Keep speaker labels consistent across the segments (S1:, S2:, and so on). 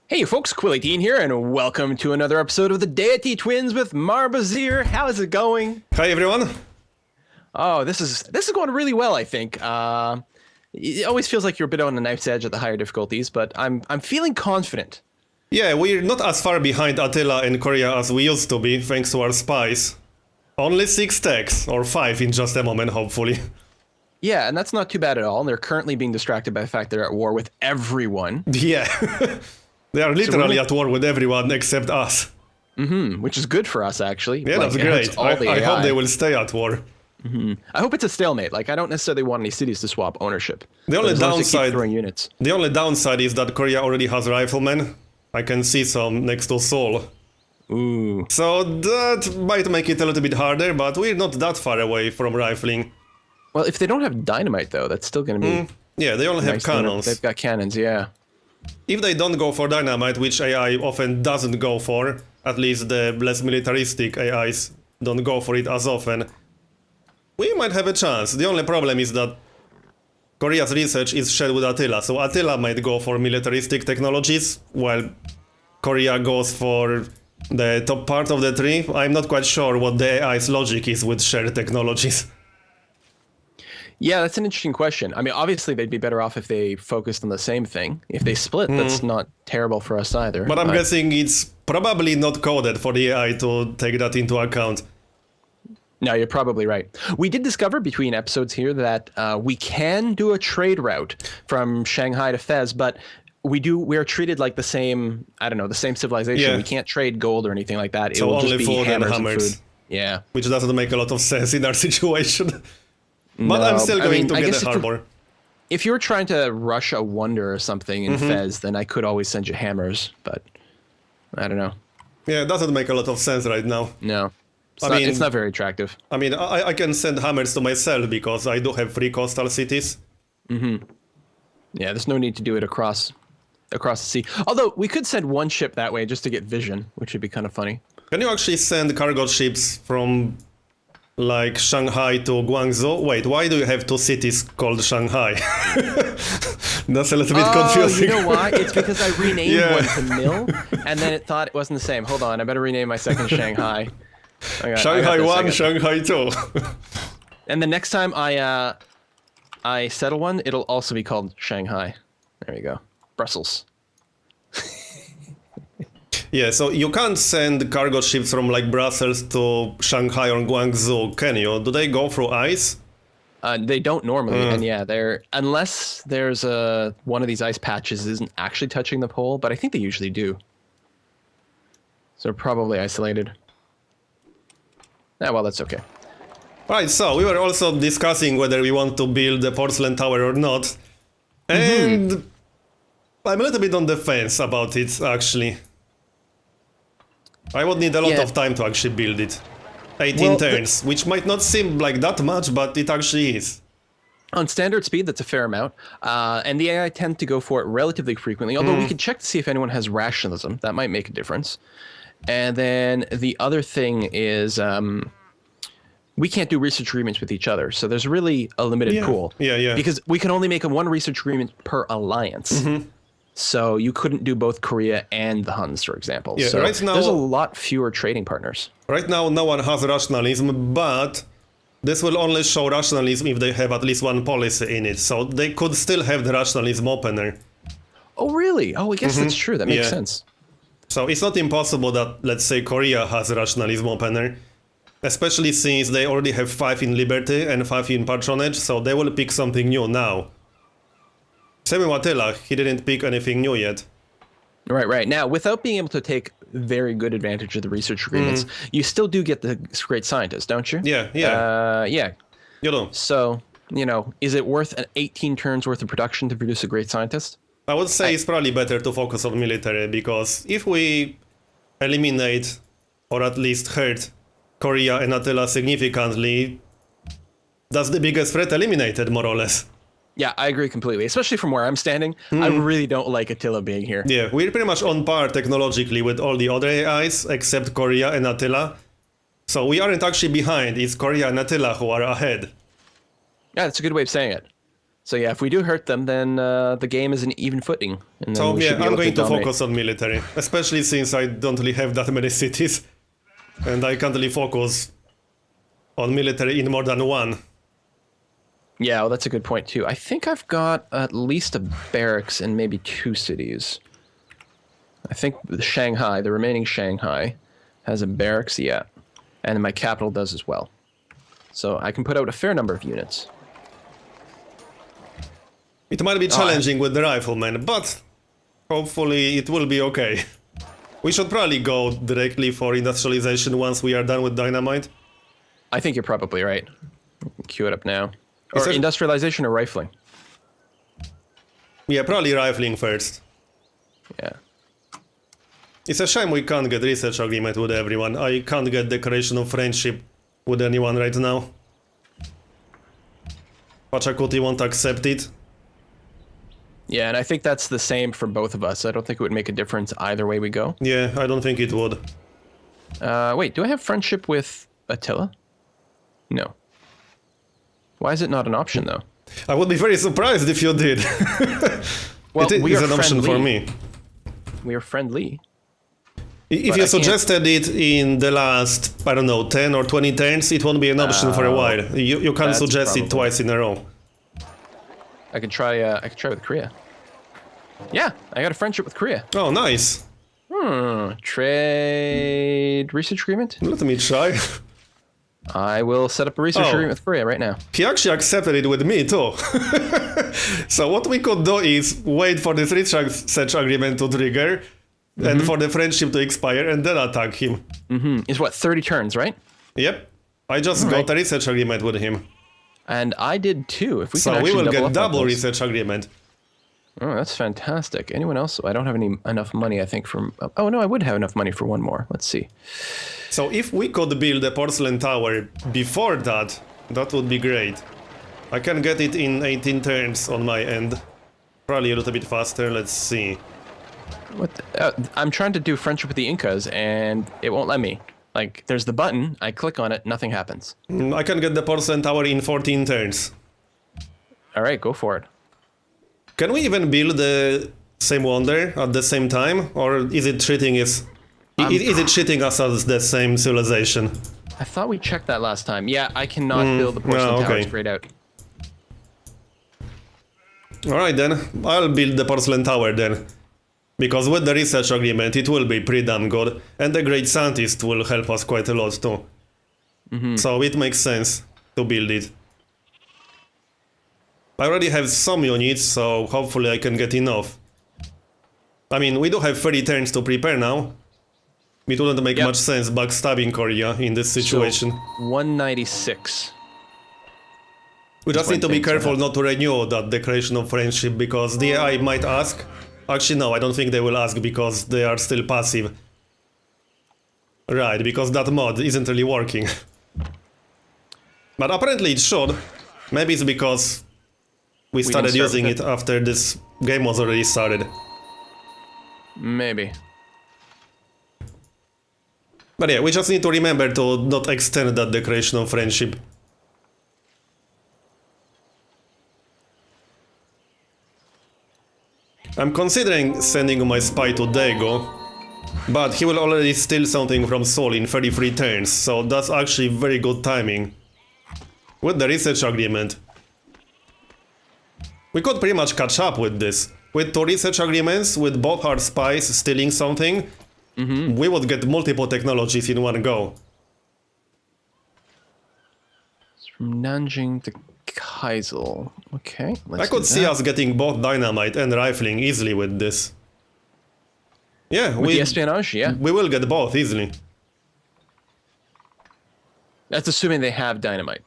S1: Hey folks, Quill18 here, and welcome to another episode of the Deity Twins with Marbozir. How is it going?
S2: Hi everyone.
S1: Oh, this is going really well, I think. It always feels like you're a bit on the knife's edge at the higher difficulties, but I'm feeling confident.
S2: Yeah, we're not as far behind Attila and Korea as we used to be, thanks to our spies. Only 6 techs, or 5 in just a moment, hopefully.
S1: Yeah, and that's not too bad at all. They're currently being distracted by the fact they're at war with everyone.
S2: Yeah. They are literally at war with everyone except us.
S1: Which is good for us, actually.
S2: Yeah,
S1: like,
S2: that's great. I hope they will stay at war.
S1: I hope it's a stalemate. Like, I don't necessarily want any cities to swap ownership.
S2: The only downside,
S1: throwing units.
S2: The only downside is that Korea already has riflemen. I can see some next to Seoul.
S1: Ooh.
S2: So that might make it a little bit harder, but we're not that far away from rifling.
S1: Well, if they don't have dynamite, though, that's still going to be...
S2: Yeah, they only have cannons.
S1: They've got cannons, yeah.
S2: If they don't go for dynamite, which AI often doesn't go for, at least the less militaristic AIs don't go for it as often, we might have a chance. The only problem is that Korea's research is shared with Attila, so Attila might go for militaristic technologies, while Korea goes for the top part of the tree. I'm not quite sure what the AI's logic is with shared technologies.
S1: Yeah, that's an interesting question. I mean, obviously, they'd be better off if they focused on the same thing. If they split, that's not terrible for us either.
S2: But I'm guessing it's probably not coded for the AI to take that into account.
S1: No, you're probably right. We did discover between episodes here that we can do a trade route from Shanghai to Fez, but we are treated like the same, I don't know, the same civilization. Yeah. We can't trade gold or anything like that.
S2: So
S1: it will
S2: only
S1: just be
S2: food
S1: hammers
S2: and hammers.
S1: And food. Yeah.
S2: Which doesn't make a lot of sense in our situation. But
S1: no,
S2: I'm still going to get a harbor.
S1: If you were trying to rush a wonder or something in Fez, then I could always send you hammers, but I don't know.
S2: Yeah, it doesn't make a lot of sense right now.
S1: No. It's not very attractive.
S2: I mean, I can send hammers to myself because I do have 3 coastal cities.
S1: Yeah, there's no need to do it across the sea. Although, we could send one ship that way just to get vision, which would be kind of funny.
S2: Can you actually send cargo ships from... like Shanghai to Guangzhou? Wait, why do you have 2 cities called Shanghai? That's a little bit confusing.
S1: You know why? It's because I renamed one to Mill, and then it thought it wasn't the same. Hold on, I better rename my second Shanghai.
S2: Shanghai 1, Shanghai 2.
S1: And the next time I settle one, it'll also be called Shanghai. There you go. Brussels.
S2: Yeah, so you can't send cargo ships from like Brussels to Shanghai or Guangzhou, can you? Do they go through ice?
S1: They don't normally, and yeah, unless there's one of these ice patches isn't actually touching the pole, but I think they usually do. So probably isolated. Yeah, well, that's okay.
S2: Right, so we were also discussing whether we want to build the Porcelain Tower or not, and I'm a little bit on the fence about it, actually. I would need a lot of time to actually build it. 18 turns, which might not seem like that much, but it actually is.
S1: On standard speed, that's a fair amount. And the AI tend to go for it relatively frequently, although we could check to see if anyone has rationalism. That might make a difference. And then the other thing is we can't do research agreements with each other. So there's really a limited pool.
S2: Yeah.
S1: Because we can only make one research agreement per alliance. So you couldn't do both Korea and the Huns, for example.
S2: Yeah,
S1: so
S2: right now,
S1: there's a lot fewer trading partners.
S2: Right now, no one has rationalism, but this will only show rationalism if they have at least one policy in it. So they could still have the rationalism opener.
S1: Oh, really? Oh, I guess that's true. That makes sense.
S2: So it's not impossible that, let's say, Korea has a rationalism opener, especially since they already have 5 in Liberty and 5 in Patronage, so they will pick something new now. Same with Attila, he didn't pick anything new yet.
S1: Right. Now, without being able to take very good advantage of the research agreements, you still do get the great scientists, don't you?
S2: Yeah.
S1: Yeah.
S2: You do.
S1: So, is it worth 18 turns worth of production to produce a great scientist?
S2: I would say it's probably better to focus on military, because if we eliminate, or at least hurt, Korea and Attila significantly, that's the biggest threat eliminated, more or less.
S1: Yeah, I agree completely, especially from where I'm standing. I really don't like Attila being here.
S2: Yeah, we're pretty much on par technologically with all the other AIs, except Korea and Attila. So we aren't actually behind, it's Korea and Attila who are ahead.
S1: Yeah, that's a good way of saying it. So yeah, if we do hurt them, then the game is an even footing. And then
S2: So
S1: we
S2: yeah,
S1: should be
S2: I'm
S1: able
S2: going to
S1: dominate.
S2: focus on military, especially since I don't really have that many cities, and I can't really focus on military in more than one.
S1: Yeah, well, that's a good point too. I think I've got at least a barracks in maybe 2 cities. I think Shanghai, the remaining Shanghai, has a barracks, yeah, and my capital does as well. So I can put out a fair number of units.
S2: It might be challenging with the riflemen, but hopefully it will be okay. We should probably go directly for industrialization once we are done with dynamite.
S1: I think you're probably right. Queue it up now. Or
S2: there-
S1: industrialization or rifling.
S2: Yeah, probably rifling first.
S1: Yeah.
S2: It's a shame we can't get research agreement with everyone. I can't get declaration of friendship with anyone right now. Pachacuti won't accept it.
S1: Yeah, and I think that's the same for both of us. I don't think it would make a difference either way we go.
S2: Yeah, I don't think it would.
S1: Wait, do I have friendship with Attila? No. Why is it not an option, though?
S2: I would be very surprised if you did.
S1: Well,
S2: it
S1: we
S2: is
S1: are
S2: an option for
S1: friendly.
S2: me.
S1: We are friendly.
S2: If
S1: But
S2: you
S1: I can't-
S2: suggested it in the last, I don't know, 10 or 20 turns, it won't be an option for a while. You can't
S1: that's
S2: suggest it
S1: probably-
S2: twice in a row.
S1: I could try with Korea. Yeah, I got a friendship with Korea.
S2: Oh, nice.
S1: Trade research agreement?
S2: Let me try.
S1: I will set up a research
S2: Oh.
S1: agreement with Korea right now.
S2: He actually accepted it with me too. So what we could do is wait for this research agreement to trigger and for the friendship to expire and then attack him.
S1: Is what, 30 turns, right?
S2: Yep. I just got a research agreement with him.
S1: And I did too. If we can
S2: So we
S1: actually
S2: will
S1: double
S2: get
S1: up on
S2: double
S1: those.
S2: research agreement.
S1: Oh, that's fantastic. Anyone else? I don't have enough money, I think, from... Oh, no, I would have enough money for one more. Let's see.
S2: So if we could build a porcelain tower before that, that would be great. I can get it in 18 turns on my end. Probably a little bit faster, let's see.
S1: What? I'm trying to do friendship with the Incas, and it won't let me. Like, there's the button, I click on it, nothing happens.
S2: I can get the porcelain tower in 14 turns.
S1: All right, go for it.
S2: Can we even build the same wonder at the same time? Or is it treating us... Is it treating us as the same civilization?
S1: I thought we checked that last time. Yeah, I cannot build the porcelain
S2: no,
S1: tower
S2: okay.
S1: straight out.
S2: Alright then, I'll build the porcelain tower then. Because with the research agreement it will be pretty damn good. And the great scientist will help us quite a lot too. So it makes sense to build it. I already have some units, so hopefully I can get enough. I mean, we do have 30 turns to prepare now. It wouldn't make
S1: Yep.
S2: much sense backstabbing Korea in this situation.
S1: So, 196.
S2: We just
S1: when
S2: need to be
S1: things are
S2: careful not to renew that declaration of friendship, because the AI might ask. Actually, no, I don't think they will ask because they are still passive. Right, because that mod isn't really working. But apparently it should. Maybe it's because we started
S1: start
S2: using
S1: with
S2: it after this game was already started.
S1: Maybe.
S2: But yeah, we just need to remember to not extend that declaration of friendship. I'm considering sending my spy to Dago, but he will already steal something from Seoul in 33 turns, so that's actually very good timing. With the research agreement, we could pretty much catch up with this. With 2 research agreements, with both our spies stealing something, we would get multiple technologies in one go.
S1: It's from Nanjing to Kaisel. Okay, let's
S2: I could
S1: do
S2: see
S1: that.
S2: us getting both dynamite and rifling easily with this. Yeah,
S1: With the espionage, yeah.
S2: we will get both easily.
S1: That's assuming they have dynamite,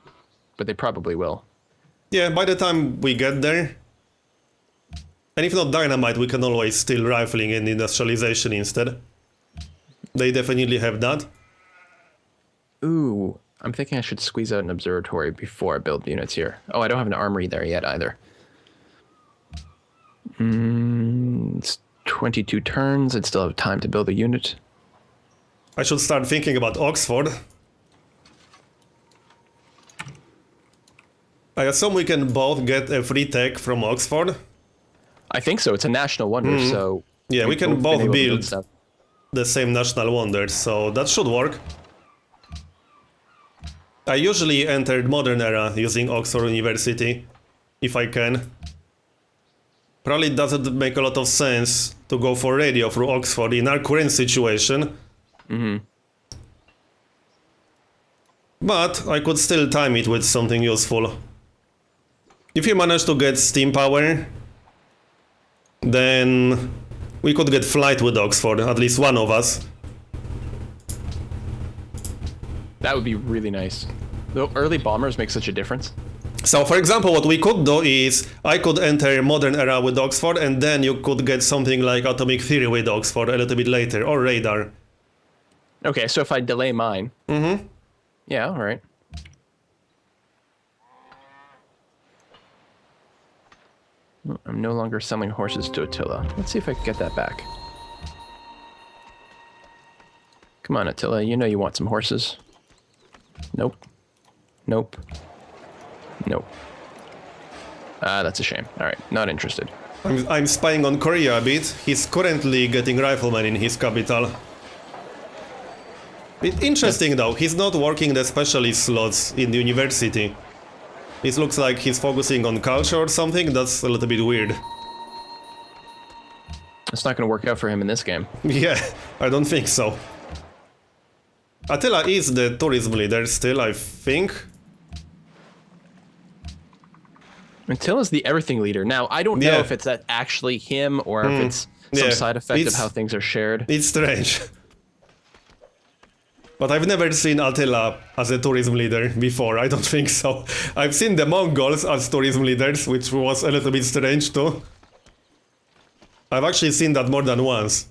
S1: but they probably will.
S2: Yeah, by the time we get there. And if not dynamite, we can always steal rifling and industrialization instead. They definitely have that.
S1: Ooh, I'm thinking I should squeeze out an observatory before I build units here. Oh, I don't have an armory there yet either. It's 22 turns. I'd still have time to build a unit.
S2: I should start thinking about Oxford. I assume we can both get a free tech from Oxford.
S1: I think so. It's a national wonder, so...
S2: Yeah, we can
S1: been
S2: both
S1: able to
S2: build
S1: stuff.
S2: the same national wonders, so that should work. I usually entered modern era using Oxford University, if I can. Probably doesn't make a lot of sense to go for radio through Oxford in our current situation. But I could still time it with something useful. If you manage to get steam power, then we could get flight with Oxford, at least one of us.
S1: That would be really nice. The early bombers make such a difference.
S2: So, for example, what we could do is I could enter modern era with Oxford, and then you could get something like atomic theory with Oxford a little bit later, or radar.
S1: Okay, so if I delay mine... Yeah, all right. I'm no longer selling horses to Attila. Let's see if I can get that back. Come on, Attila, you know you want some horses. Nope. Nope. Nope. That's a shame. All right, not interested.
S2: I'm spying on Korea a bit. He's currently getting riflemen in his capital. Interesting though, he's not working the specialist slots in the university. It looks like he's focusing on culture or something. That's a little bit weird.
S1: It's not going to work out for him in this game.
S2: Yeah, I don't think so. Attila is the tourism leader still, I think.
S1: Attila's the everything leader. Now, I don't know if it's that actually him or if it's some side effect of how things are shared.
S2: It's strange. But I've never seen Attila as a tourism leader before, I don't think so. I've seen the Mongols as tourism leaders, which was a little bit strange too. I've actually seen that more than once,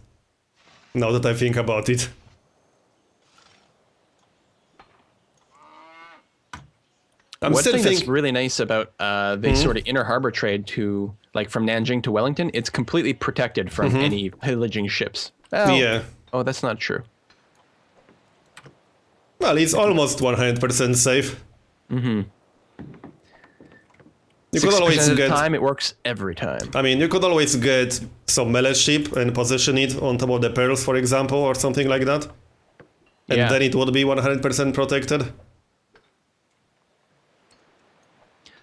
S2: now that I think about it.
S1: One thing that's really nice about the sort of inner harbor trade to, like, from Nanjing to Wellington, it's completely protected from any pillaging ships. Well,
S2: yeah.
S1: Oh, that's not true.
S2: Well, it's almost 100% safe. You could always
S1: of the
S2: get...
S1: time, it works every time.
S2: I mean, you could always get some melee ship and position it on top of the pearls, for example, or something like that. And then it would be 100% protected.
S1: I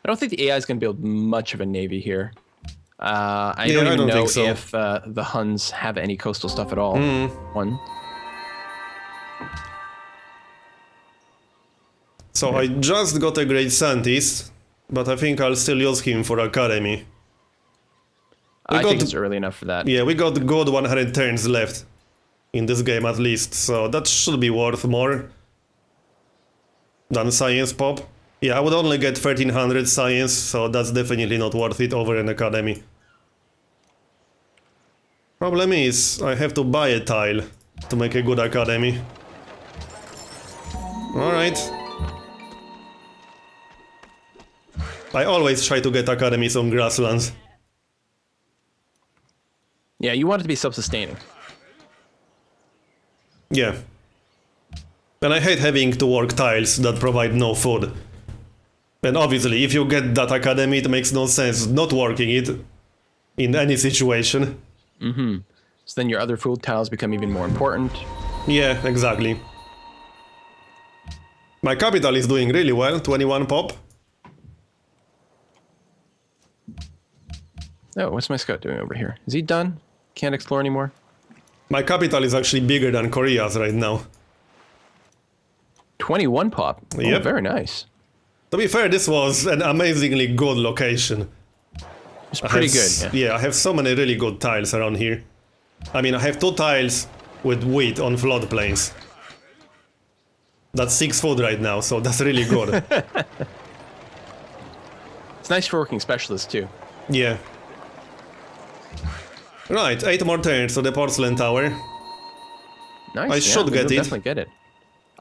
S1: don't think the AI is going to build much of a navy here. I don't even know if the Huns have any coastal stuff at all.
S2: So I just got a great scientist, but I think I'll still use him for academy.
S1: I think it's early enough for that.
S2: Yeah, we got good 100 turns left in this game at least, so that should be worth more than science pop. Yeah, I would only get 1300 science, so that's definitely not worth it over an academy. Problem is, I have to buy a tile to make a good academy. Alright. I always try to get academies on grasslands.
S1: Yeah, you want it to be self-sustaining.
S2: Yeah. And I hate having to work tiles that provide no food. And obviously, if you get that academy, it makes no sense not working it in any situation.
S1: So then your other food tiles become even more important.
S2: Yeah, exactly. My capital is doing really well, 21 pop.
S1: Oh, what's my scout doing over here? Is he done? Can't explore anymore?
S2: My capital is actually bigger than Korea's right now.
S1: 21 pop?
S2: Yep.
S1: Oh, very nice.
S2: To be fair, this was an amazingly good location.
S1: It's pretty good.
S2: Yeah, I have so many really good tiles around here. I mean, I have 2 tiles with wheat on floodplains. That's 6 food right now, so that's really good.
S1: It's nice for working specialists, too.
S2: Yeah. Right, 8 more turns to the porcelain tower.
S1: Nice.
S2: I should get it.
S1: Definitely get it.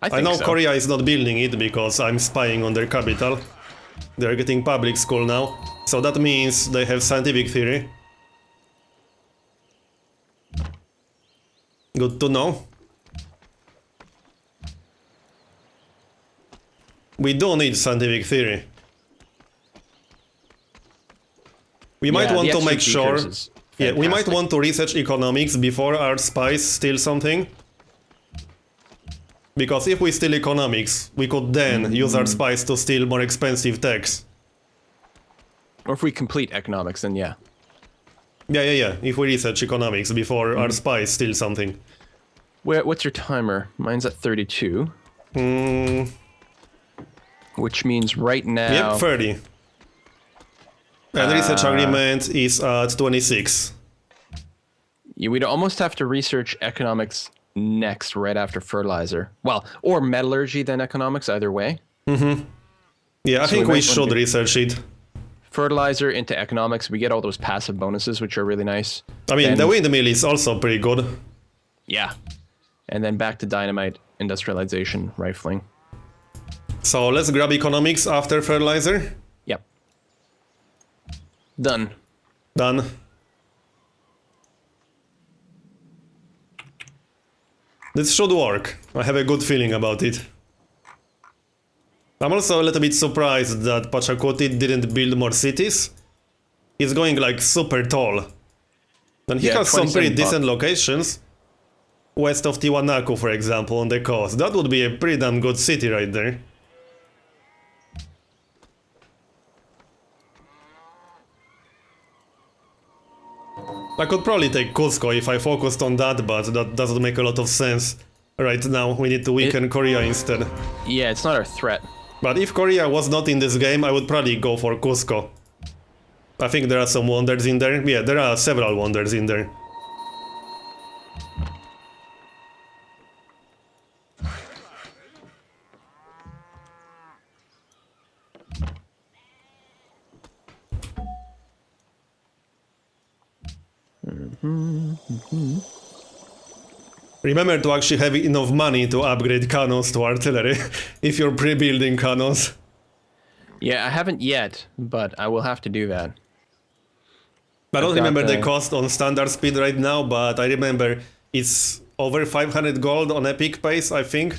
S1: I
S2: know
S1: so.
S2: Korea is not building it because I'm spying on their capital. They're getting public school now, so that means they have scientific theory. Good to know. We do need scientific theory. We might
S1: Yeah,
S2: want
S1: the
S2: to
S1: extra
S2: make sure.
S1: features is
S2: Yeah, we might
S1: fantastic.
S2: want to research economics before our spies steal something. Because if we steal economics, we could then use our spies to steal more expensive techs.
S1: Or if we complete economics, then yeah.
S2: Yeah. If we research economics before our spies steal something.
S1: What's your timer? Mine's at 32. Which means right now...
S2: Yep, 30. And research agreement is at 26.
S1: We'd almost have to research economics next, right after fertilizer. Well, or metallurgy, then economics, either way.
S2: Yeah, I think we should research it.
S1: Fertilizer into economics, we get all those passive bonuses, which are really nice.
S2: I mean,
S1: Then-
S2: the windmill is also pretty good.
S1: Yeah. And then back to dynamite, industrialization, rifling.
S2: So let's grab economics after fertilizer.
S1: Yep. Done.
S2: Done. This should work. I have a good feeling about it. I'm also a little bit surprised that Pachacuti didn't build more cities. He's going like super tall. And he
S1: Yeah,
S2: has some pretty
S1: 27
S2: decent locations. West of Tiwanaku, for example, on the coast. That would be a pretty damn good city right there. I could probably take Cusco if I focused on that, but that doesn't make a lot of sense. Right now, we need to weaken Korea instead.
S1: Yeah, it's not our threat.
S2: But if Korea was not in this game, I would probably go for Cusco. I think there are some wonders in there. Yeah, there are several wonders in there. Remember to actually have enough money to upgrade cannons to artillery if you're pre-building cannons.
S1: Yeah, I haven't yet, but I will have to do that.
S2: I don't
S1: I've got
S2: remember the
S1: the-
S2: cost on standard speed right now, but I remember it's over 500 gold on epic pace, I think.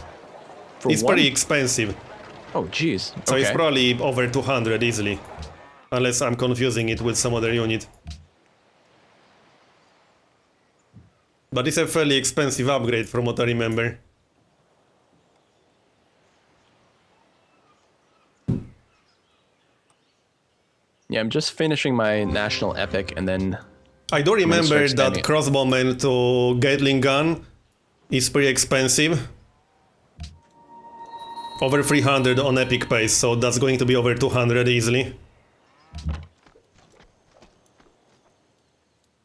S1: For
S2: It's
S1: one?
S2: pretty expensive,
S1: Oh, jeez.
S2: so it's
S1: Okay.
S2: probably over 200 easily. Unless I'm confusing it with some other unit. But it's a fairly expensive upgrade from what I remember.
S1: Yeah, I'm just finishing my national epic, and then
S2: I do remember
S1: start
S2: that
S1: expanding it.
S2: crossbowman to Gatling gun is pretty expensive. Over 300 on epic pace, so that's going to be over 200 easily.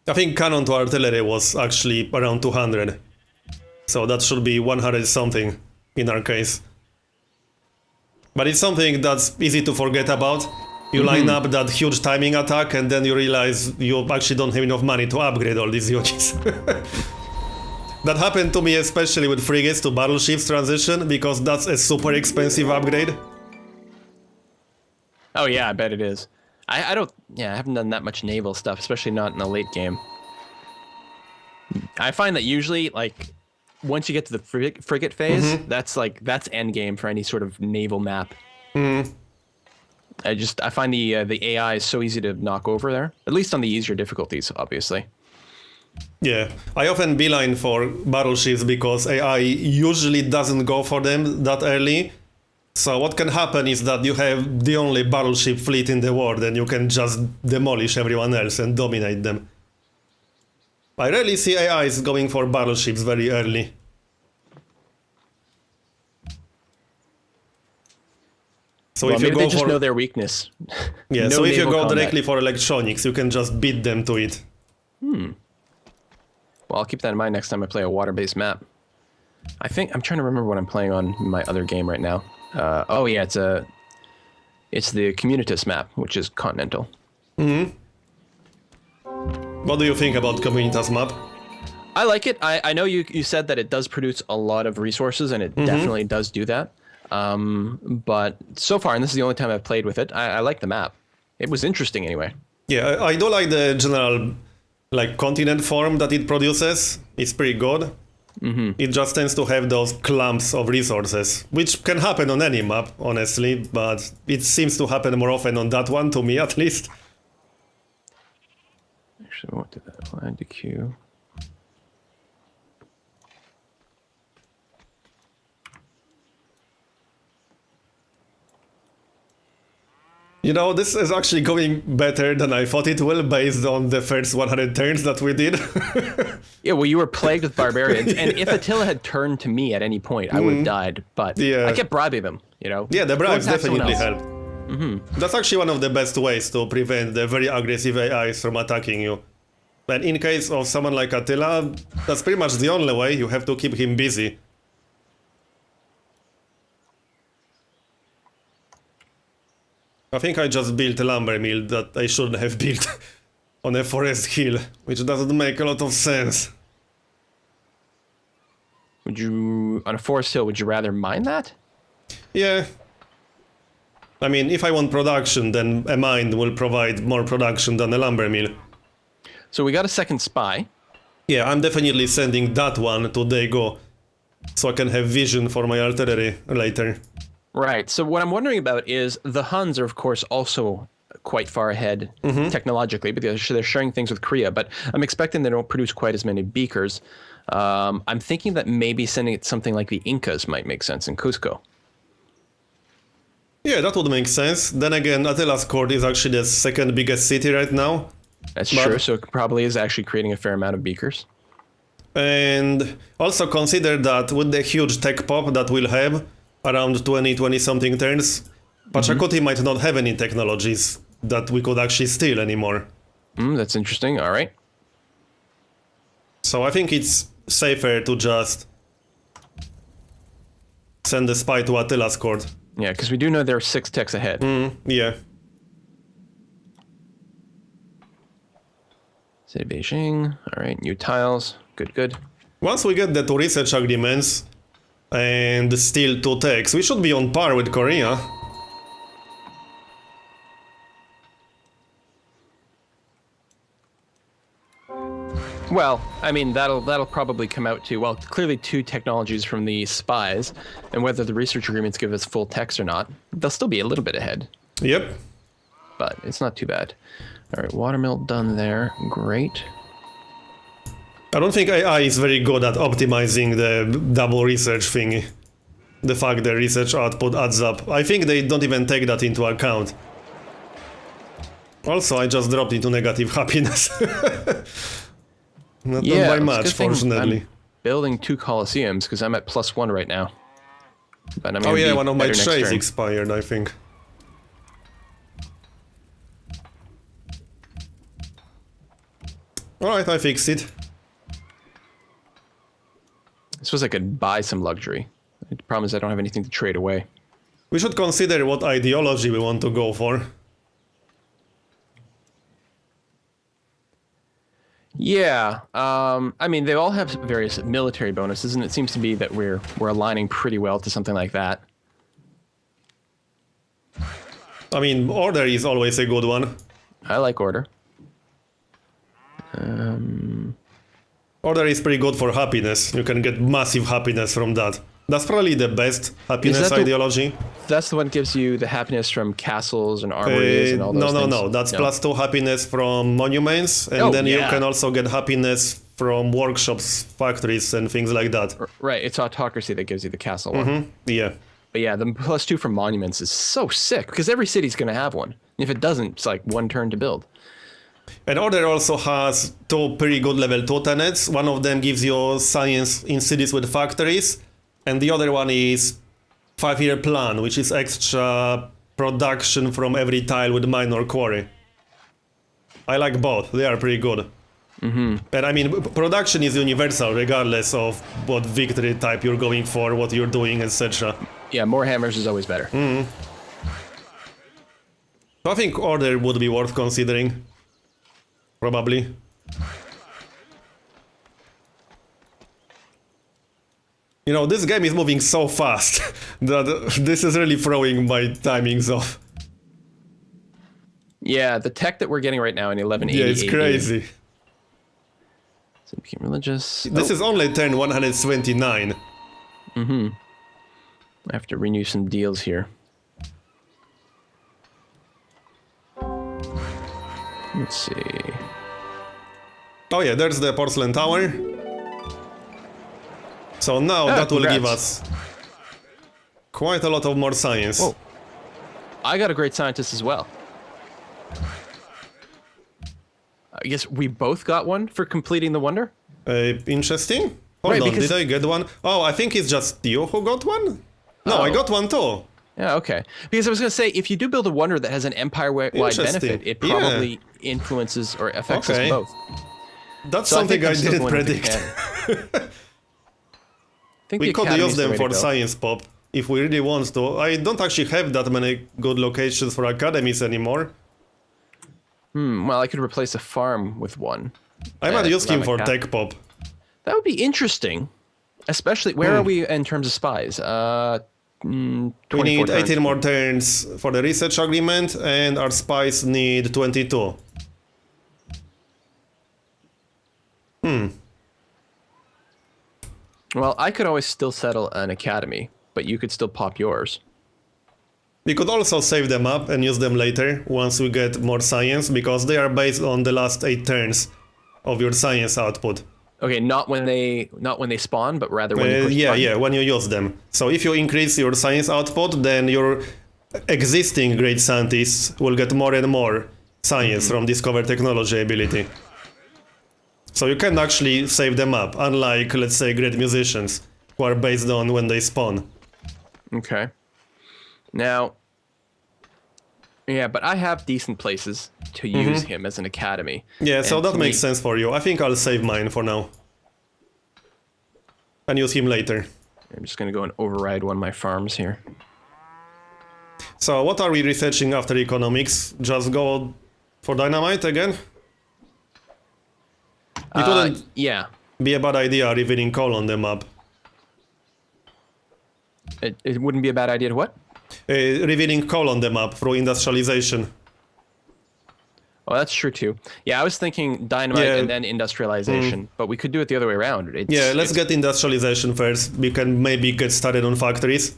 S2: I think cannon to artillery was actually around 200. So that should be 100 something in our case. But it's something that's easy to forget about. You line up that huge timing attack and then you realize you actually don't have enough money to upgrade all these units. That happened to me especially with frigates to battleships transition, because that's a super expensive upgrade.
S1: oh yeah, I bet it is. I don't. Yeah, I haven't done that much naval stuff, especially not in the late game. I find that usually, like, once you get to the frigate phase, that's end game for any sort of naval map. I find the AI is so easy to knock over there, at least on the easier difficulties, obviously.
S2: Yeah, I often beeline for battleships because AI usually doesn't go for them that early. So what can happen is that you have the only battleship fleet in the world and you can just demolish everyone else and dominate them. I rarely see AIs going for battleships very early. So
S1: Well,
S2: if you
S1: maybe
S2: go
S1: they just
S2: for
S1: know their weakness.
S2: yeah,
S1: no
S2: so if you
S1: naval
S2: go
S1: combat.
S2: directly for electronics, you can just beat them to it.
S1: Well, I'll keep that in mind next time I play a water-based map. I think I'm trying to remember what I'm playing on my other game right now. Oh yeah, it's the Communitas map, which is continental.
S2: What do you think about Communitas map?
S1: I like it. I know you said that it does produce a lot of resources, and it definitely does do that. But so far, and this is the only time I've played with it, I like the map. It was interesting anyway.
S2: Yeah, I do like the general like continent form that it produces. It's pretty good. It just tends to have those clumps of resources, which can happen on any map, honestly, but it seems to happen more often on that one, to me at least.
S1: Actually, what did that line to Q?
S2: You know, this is actually going better than I thought it will based on the first 100 turns that we did.
S1: Yeah, well, you were plagued with barbarians, and if Attila had turned to me at any point, I would have died, but I kept bribing them, you know?
S2: Yeah, the bribes
S1: Go attack someone
S2: definitely
S1: else.
S2: help. That's actually one of the best ways to prevent the very aggressive AIs from attacking you. And in case of someone like Attila, that's pretty much the only way. You have to keep him busy. I think I just built a lumber mill that I shouldn't have built on a forest hill, which doesn't make a lot of sense.
S1: Would you, on a forest hill, would you rather mine that?
S2: Yeah. I mean, if I want production, then a mine will provide more production than a lumber mill.
S1: So we got a second spy.
S2: Yeah, I'm definitely sending that one to Dago, so I can have vision for my artillery later.
S1: Right. So what I'm wondering about is the Huns are, of course, also quite far ahead technologically because they're sharing things with Korea, but I'm expecting they don't produce quite as many beakers. I'm thinking that maybe sending it something like the Incas might make sense in Cusco.
S2: Yeah, that would make sense. Then again, Attila's court is actually the second biggest city right now.
S1: That's true, so it probably is actually creating a fair amount of beakers.
S2: And also consider that with the huge tech pop that we'll have, around 20-something turns, Pachacuti might not have any technologies that we could actually steal anymore.
S1: That's interesting, all right.
S2: So I think it's safer to just send the spy to Attila's court.
S1: Yeah, because we do know there are 6 techs ahead.
S2: Yeah.
S1: City Beijing, all right, new tiles, good.
S2: Once we get the two research agreements and steal 2 techs, we should be on par with Korea.
S1: Well, I mean, that'll probably come out to, well, clearly 2 technologies from the spies, and whether the research agreements give us full techs or not, they'll still be a little bit ahead,
S2: Yep.
S1: but it's not too bad. All right, watermill done there, great.
S2: I don't think AI is very good at optimizing the double research thingy. The fact the research output adds up. I think they don't even take that into account. Also, I just dropped into negative happiness. Not by much, fortunately.
S1: I'm building 2 Colosseums because I'm at +1 right now. But I'm
S2: Oh yeah, one of my
S1: trays
S2: trays expired, I think. Alright, I fixed it.
S1: I suppose I could buy some luxury. The problem is I don't have anything to trade away.
S2: We should consider what ideology we want to go for.
S1: Yeah, I mean, they all have various military bonuses, and it seems to be that we're aligning pretty well to something like that.
S2: I mean, order is always a good one.
S1: I like order.
S2: Order is pretty good for happiness. You can get massive happiness from that. That's probably the best happiness ideology.
S1: That's the one that gives you the happiness from castles and armories and all those things?
S2: No. That's +2 happiness from monuments, and then you can also get happiness from workshops, factories, and things like that.
S1: Right, it's autocracy that gives you the castle one.
S2: Yeah.
S1: But yeah, the +2 from monuments is so sick, because every city's going to have one. If it doesn't, it's like 1 turn to build.
S2: And Order also has 2 pretty good level 2 tenets. One of them gives you science in cities with factories, and the other one is 5-year plan, which is extra production from every tile with mine or quarry. I like both, they are pretty good. And I mean, production is universal regardless of what victory type you're going for, what you're doing, etc.
S1: Yeah, more hammers is always better.
S2: I think Order would be worth considering. Probably. You know, this game is moving so fast that this is really throwing my timings off.
S1: Yeah, the tech that we're getting right now in 1180.
S2: Yeah, it's crazy.
S1: So it became religious.
S2: This is only turn 129.
S1: I have to renew some deals here. Let's see.
S2: Oh yeah, there's the Porcelain Tower. So now that will give us quite a lot of more science.
S1: Whoa. I got a great scientist as well. I guess we both got one for completing the wonder?
S2: Interesting. Hold
S1: Right,
S2: on,
S1: because-
S2: did I get one? Oh, I think it's just you who got one? No, I
S1: Oh.
S2: got one too.
S1: Yeah, okay. Because I was going to say, if you do build a wonder that has an empire-wide
S2: Interesting.
S1: benefit, it
S2: Yeah.
S1: probably influences or affects
S2: Okay.
S1: us both.
S2: That's
S1: So
S2: something I
S1: I'm still
S2: didn't
S1: going with the
S2: predict.
S1: Academy. I think
S2: We
S1: the
S2: could
S1: Academy's
S2: use
S1: the
S2: them
S1: way to
S2: for
S1: go.
S2: science pop if we really want to. I don't actually have that many good locations for academies anymore.
S1: Well, I could replace a farm with one.
S2: I might use him
S1: around
S2: for
S1: the
S2: tech pop.
S1: That would be interesting. Especially, where are we in terms of spies?
S2: We
S1: 24
S2: need
S1: turns.
S2: 18 more turns for the research agreement, and our spies need 22.
S1: Well, I could always still settle an academy, but you could still pop yours.
S2: We could also save them up and use them later once we get more science, because they are based on the last 8 turns of your science output.
S1: Okay, not when they spawn, but rather when you push the
S2: Yeah,
S1: button?
S2: yeah, when you use them. So if you increase your science output, then your existing great scientists will get more and more science from Discover Technology ability. So you can actually save them up, unlike, let's say, great musicians, who are based on when they spawn.
S1: Okay. Now, yeah, but I have decent places to use him as an academy.
S2: Yeah, so
S1: And
S2: that
S1: to
S2: makes
S1: me-
S2: sense for you. I think I'll save mine for now. And use him later.
S1: I'm just gonna go and override one of my farms here.
S2: So what are we researching after economics? Just go for dynamite again? It wouldn't
S1: Yeah,
S2: be a bad idea revealing coal on the map.
S1: it wouldn't be a bad idea to what?
S2: Revealing coal on the map through industrialization.
S1: Oh, that's true too. Yeah, I was thinking dynamite
S2: Yeah.
S1: and then industrialization, but we could do it the other way around.
S2: Yeah, let's get industrialization first. We can maybe get started on factories.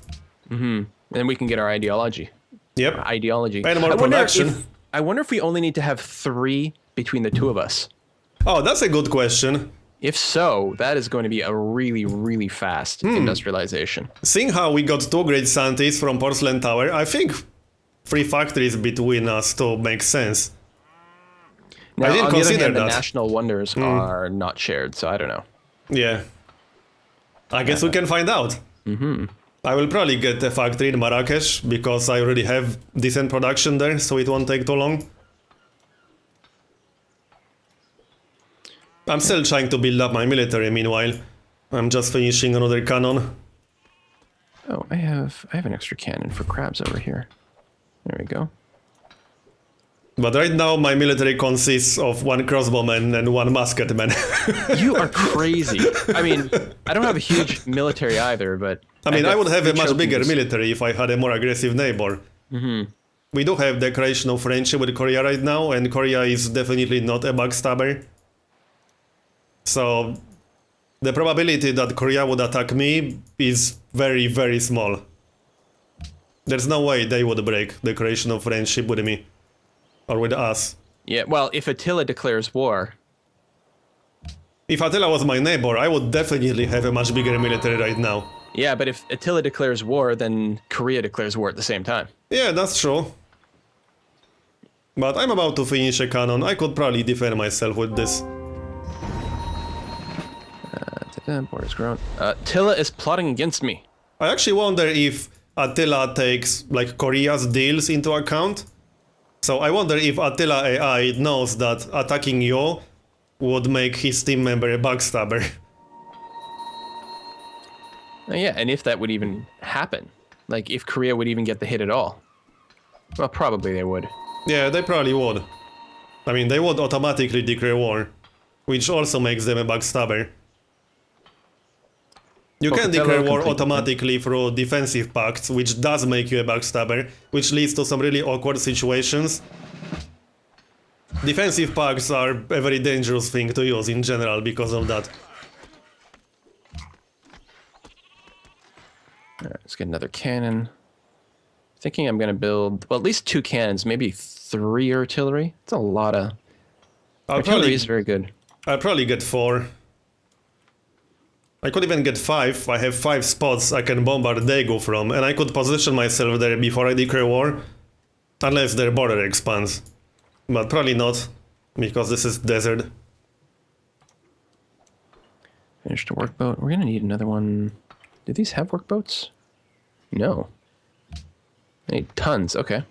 S1: and then we can get our ideology.
S2: Yep.
S1: Ideology.
S2: And more
S1: I wonder
S2: production.
S1: I wonder if we only need to have 3 between the two of us.
S2: Oh, that's a good question.
S1: If so, that is going to be a really, really fast industrialization.
S2: Seeing how we got 2 great scientists from Porcelain Tower, I think 3 factories between us to make sense.
S1: Now,
S2: didn't
S1: on the other
S2: consider
S1: hand, the
S2: that.
S1: national wonders are not shared, so I don't know.
S2: Yeah. I guess we can find out. I will probably get a factory in Marrakesh, because I already have decent production there, so it won't take too long. I'm still trying to build up my military meanwhile. I'm just finishing another cannon.
S1: Oh, I have an extra cannon for crabs over here. There we go.
S2: But right now my military consists of 1 crossbowman and 1 musketman.
S1: You are crazy. I mean, I don't have a huge military either, but
S2: I mean, I would have a
S1: 3
S2: much bigger
S1: trophies.
S2: military if I had a more aggressive neighbor. We do have declaration of friendship with Korea right now, and Korea is definitely not a backstabber. So the probability that Korea would attack me is very, very small. There's no way they would break declaration of friendship with me. Or with us.
S1: Yeah, well, if Attila declares war,
S2: If Attila was my neighbor, I would definitely have a much bigger military right now.
S1: yeah, but if Attila declares war, then Korea declares war at the same time.
S2: Yeah, that's true. But I'm about to finish a cannon. I could probably defend myself with this.
S1: Border's grown. Attila is plotting against me.
S2: I actually wonder if Attila takes, like, Korea's deals into account. So I wonder if Attila AI knows that attacking you would make his team member a backstabber.
S1: Yeah, and if that would even happen. Like, if Korea would even get the hit at all. Well, probably they would.
S2: Yeah, they probably would. I mean, they would automatically declare war, which also makes them a backstabber. You can
S1: Pocatello
S2: declare war
S1: complete.
S2: automatically through defensive pacts, which does make you a backstabber, which leads to some really awkward situations. Defensive pacts are a very dangerous thing to use in general because of that.
S1: Alright, let's get another cannon. Thinking I'm gonna build, well, at least 2 cannons, maybe 3 artillery. It's a lot of...
S2: I'll
S1: Artillery
S2: probably,
S1: is very good.
S2: I'll probably get 4. I could even get 5. I have 5 spots I can bombard Daegu from, and I could position myself there before I declare war. Unless their border expands. But probably not, because this is desert.
S1: Finished a workboat. We're gonna need another one. Do these have workboats? No. I need tons. Okay.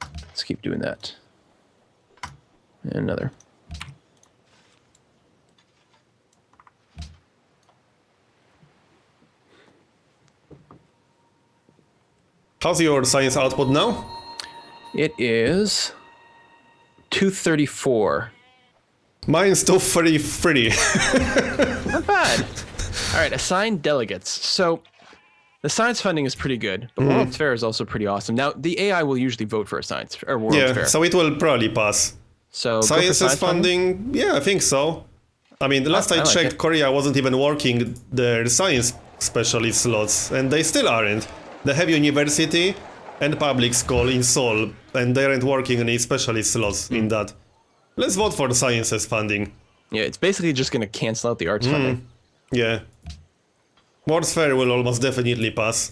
S1: Let's keep doing that. And another.
S2: How's your science output now?
S1: It is 234.
S2: Mine's 233.
S1: Not bad. All right, assigned delegates. So the science funding is pretty good, but World's Fair is also pretty awesome. Now, the AI will usually vote for a science or World's Fair.
S2: So it will probably pass.
S1: So
S2: Sciences funding? Yeah, I think so. I mean, the last I checked, Korea wasn't even working their science specialist slots, and they still aren't. They have university and public school in Seoul, and they aren't working any specialist slots in that. Let's vote for the sciences funding.
S1: Yeah, it's basically just going to cancel out the arts funding.
S2: Yeah. World's Fair will almost definitely pass.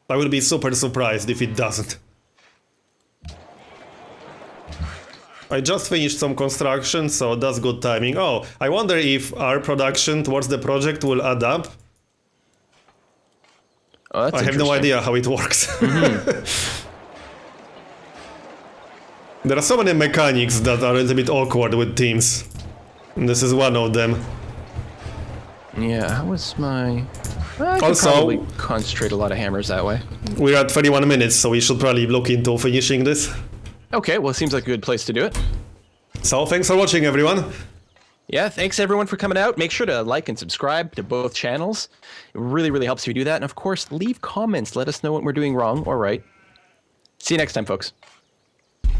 S2: I will be super surprised if it doesn't. I just finished some construction, so that's good timing. Oh, I wonder if our production towards the project will add up.
S1: Oh, that's
S2: I have no idea how it works. There are so many mechanics that are a little bit awkward with teams. And this is one of them.
S1: Yeah, how was my... I could
S2: Also,
S1: probably concentrate a lot of hammers that way.
S2: We're at 31 minutes, so we should probably look into finishing this.
S1: Okay, well, it seems like a good place to do it.
S2: So, thanks for watching, everyone.
S1: Yeah, thanks everyone for coming out. Make sure to like and subscribe to both channels. It really, really helps if you do that. And of course, leave comments. Let us know what we're doing wrong or right. See you next time, folks.